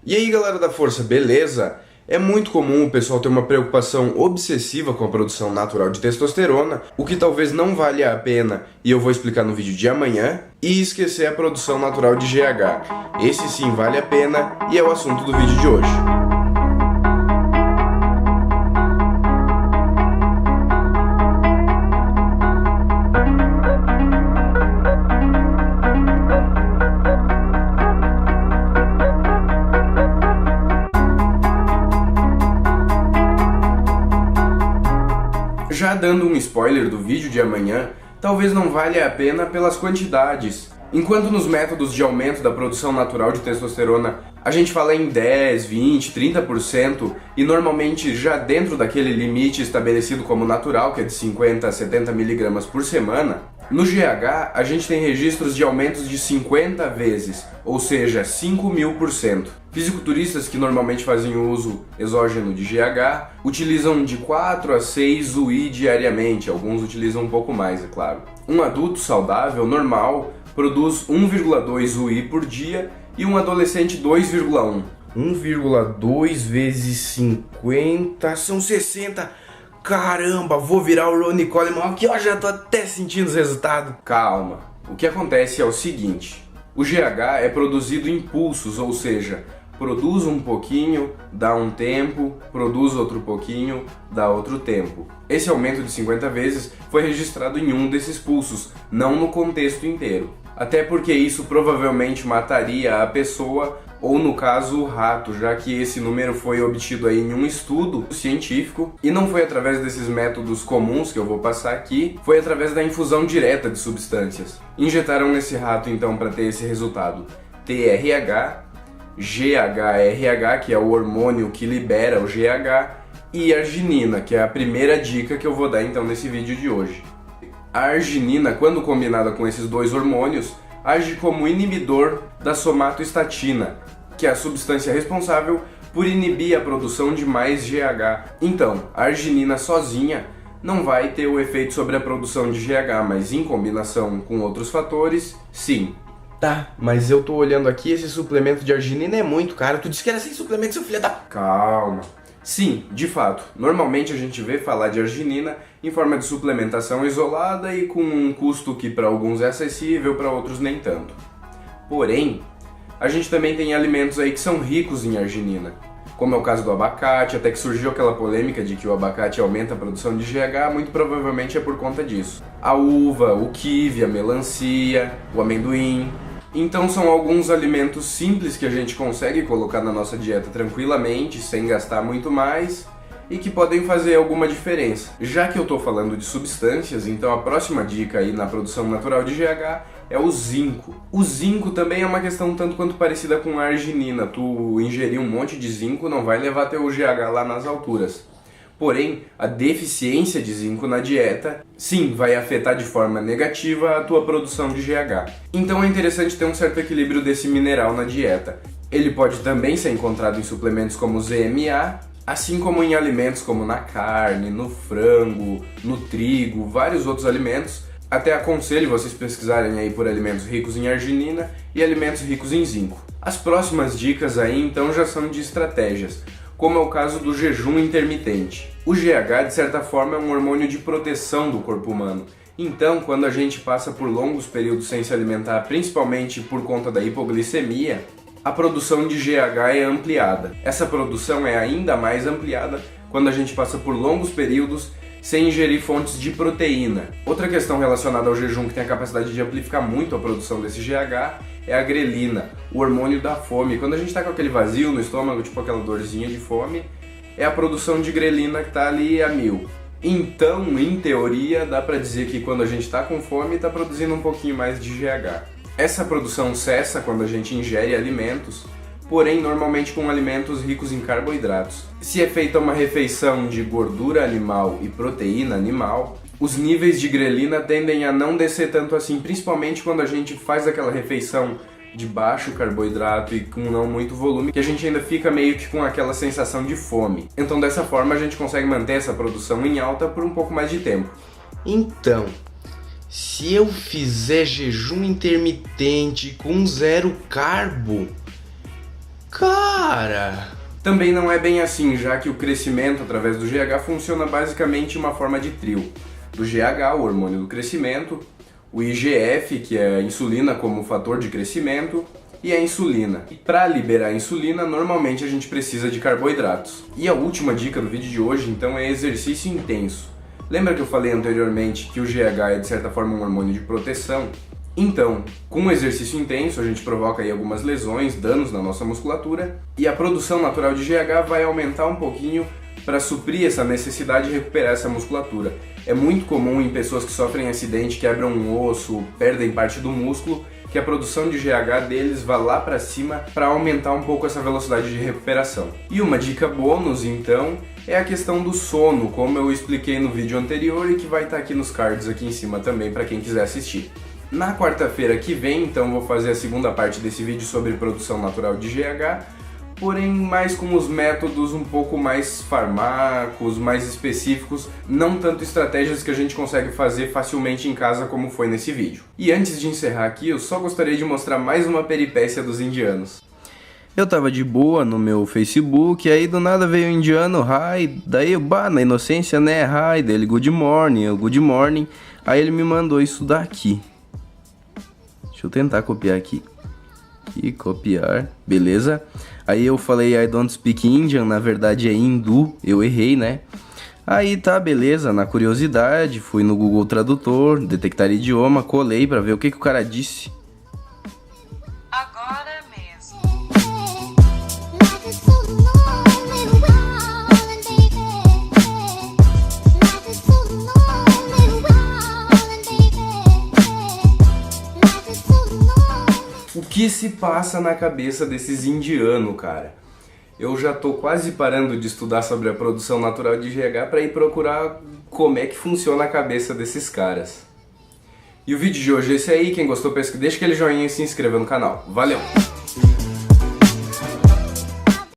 E aí galera da Força, beleza? É muito comum o pessoal ter uma preocupação obsessiva com a produção natural de testosterona, o que talvez não valha a pena, e eu vou explicar no vídeo de amanhã, e esquecer a produção natural de GH. Esse sim vale a pena, e é o assunto do vídeo de hoje. Já dando um spoiler do vídeo de amanhã, talvez não valha a pena pelas quantidades. Enquanto nos métodos de aumento da produção natural de testosterona a gente fala em 10, 20, 30% e normalmente já dentro daquele limite estabelecido como natural, que é de 50 a 70 mg por semana, no GH a gente tem registros de aumentos de 50 vezes, ou seja, 5.000%. Fisiculturistas que normalmente fazem uso exógeno de GH utilizam de 4 a 6 UI diariamente, alguns utilizam um pouco mais, é claro. Um adulto saudável, normal, produz 1,2 UI por dia e um adolescente 2,1. 1,2 vezes 50 são 60. Caramba, vou virar o Ronnie Coleman aqui, ó, já tô até sentindo os resultados. Calma, o que acontece é o seguinte, o GH é produzido em pulsos, ou seja, produz um pouquinho, dá um tempo, produz outro pouquinho, dá outro tempo. Esse aumento de 50 vezes foi registrado em um desses pulsos, não no contexto inteiro. Até porque isso provavelmente mataria a pessoa, ou no caso o rato, já que esse número foi obtido aí em um estudo científico e não foi através desses métodos comuns que eu vou passar aqui, foi através da infusão direta de substâncias. Injetaram nesse rato então para ter esse resultado TRH, GHRH, que é o hormônio que libera o GH, e arginina, que é a primeira dica que eu vou dar então nesse vídeo de hoje. A arginina, quando combinada com esses dois hormônios, age como inibidor da somatostatina, que é a substância responsável por inibir a produção de mais GH. Então, a arginina sozinha não vai ter o efeito sobre a produção de GH, mas em combinação com outros fatores, sim. Tá, mas eu tô olhando aqui, esse suplemento de arginina é muito caro. Tu disse que era sem suplemento, seu filho da... Calma. Sim, de fato, normalmente a gente vê falar de arginina em forma de suplementação isolada e com um custo que para alguns é acessível, para outros nem tanto. Porém, a gente também tem alimentos aí que são ricos em arginina, como é o caso do abacate, até que surgiu aquela polêmica de que o abacate aumenta a produção de GH, muito provavelmente é por conta disso. A uva, o kiwi, a melancia, o amendoim. Então são alguns alimentos simples que a gente consegue colocar na nossa dieta tranquilamente, sem gastar muito mais, e que podem fazer alguma diferença. Já que eu estou falando de substâncias, então a próxima dica aí na produção natural de GH é o zinco. O zinco também é uma questão tanto quanto parecida com a arginina. Tu ingerir um monte de zinco não vai levar teu GH lá nas alturas. Porém, a deficiência de zinco na dieta, sim, vai afetar de forma negativa a tua produção de GH. Então é interessante ter um certo equilíbrio desse mineral na dieta. Ele pode também ser encontrado em suplementos como o ZMA, assim como em alimentos como na carne, no frango, no trigo, vários outros alimentos. Até aconselho vocês pesquisarem aí por alimentos ricos em arginina e alimentos ricos em zinco. As próximas dicas aí então já são de estratégias, como é o caso do jejum intermitente. O GH, de certa forma, é um hormônio de proteção do corpo humano. Então, quando a gente passa por longos períodos sem se alimentar, principalmente por conta da hipoglicemia, a produção de GH é ampliada. Essa produção é ainda mais ampliada quando a gente passa por longos períodos sem ingerir fontes de proteína. Outra questão relacionada ao jejum que tem a capacidade de amplificar muito a produção desse GH é a grelina, o hormônio da fome. Quando a gente está com aquele vazio no estômago, tipo aquela dorzinha de fome, é a produção de grelina que está ali a 1000. Então, em teoria, dá para dizer que quando a gente está com fome, está produzindo um pouquinho mais de GH. Essa produção cessa quando a gente ingere alimentos, porém normalmente com alimentos ricos em carboidratos. Se é feita uma refeição de gordura animal e proteína animal, os níveis de grelina tendem a não descer tanto assim, principalmente quando a gente faz aquela refeição de baixo carboidrato e com não muito volume, que a gente ainda fica meio que com aquela sensação de fome. Então dessa forma a gente consegue manter essa produção em alta por um pouco mais de tempo. Então, se eu fizer jejum intermitente com zero carbo, Cara! Também não é bem assim, já que o crescimento através do GH funciona basicamente em uma forma de trio. Do GH, o hormônio do crescimento, o IGF, que é a insulina como fator de crescimento, e a insulina. E para liberar a insulina, normalmente a gente precisa de carboidratos. E a última dica do vídeo de hoje, então, é exercício intenso. Lembra que eu falei anteriormente que o GH é de certa forma um hormônio de proteção? Então, com o exercício intenso, a gente provoca aí algumas lesões, danos na nossa musculatura, e a produção natural de GH vai aumentar um pouquinho para suprir essa necessidade de recuperar essa musculatura. É muito comum em pessoas que sofrem acidente, quebram um osso, perdem parte do músculo, que a produção de GH deles vá lá para cima para aumentar um pouco essa velocidade de recuperação. E uma dica bônus, então, é a questão do sono, como eu expliquei no vídeo anterior e que vai estar aqui nos cards aqui em cima também para quem quiser assistir. Na quarta-feira que vem, então, vou fazer a segunda parte desse vídeo sobre produção natural de GH, porém mais com os métodos um pouco mais farmacos, mais específicos, não tanto estratégias que a gente consegue fazer facilmente em casa como foi nesse vídeo. E antes de encerrar aqui, eu só gostaria de mostrar mais uma peripécia dos indianos. Eu tava de boa no meu Facebook, aí do nada veio o indiano, hi, daí eu, na inocência, né, hi, dele, good morning, aí ele me mandou isso daqui. Deixa eu tentar copiar aqui. Aqui, copiar, beleza. Aí eu falei I don't speak Indian, na verdade é hindu, eu errei, né? Aí tá, beleza, na curiosidade, fui no Google Tradutor, detectar idioma, colei pra ver o que o cara disse. Agora mesmo. O que se passa na cabeça desses indianos, cara? Eu já tô quase parando de estudar sobre a produção natural de GH para ir procurar como é que funciona a cabeça desses caras. E o vídeo de hoje é esse aí, quem gostou, deixa aquele joinha e se inscreva no canal. Valeu!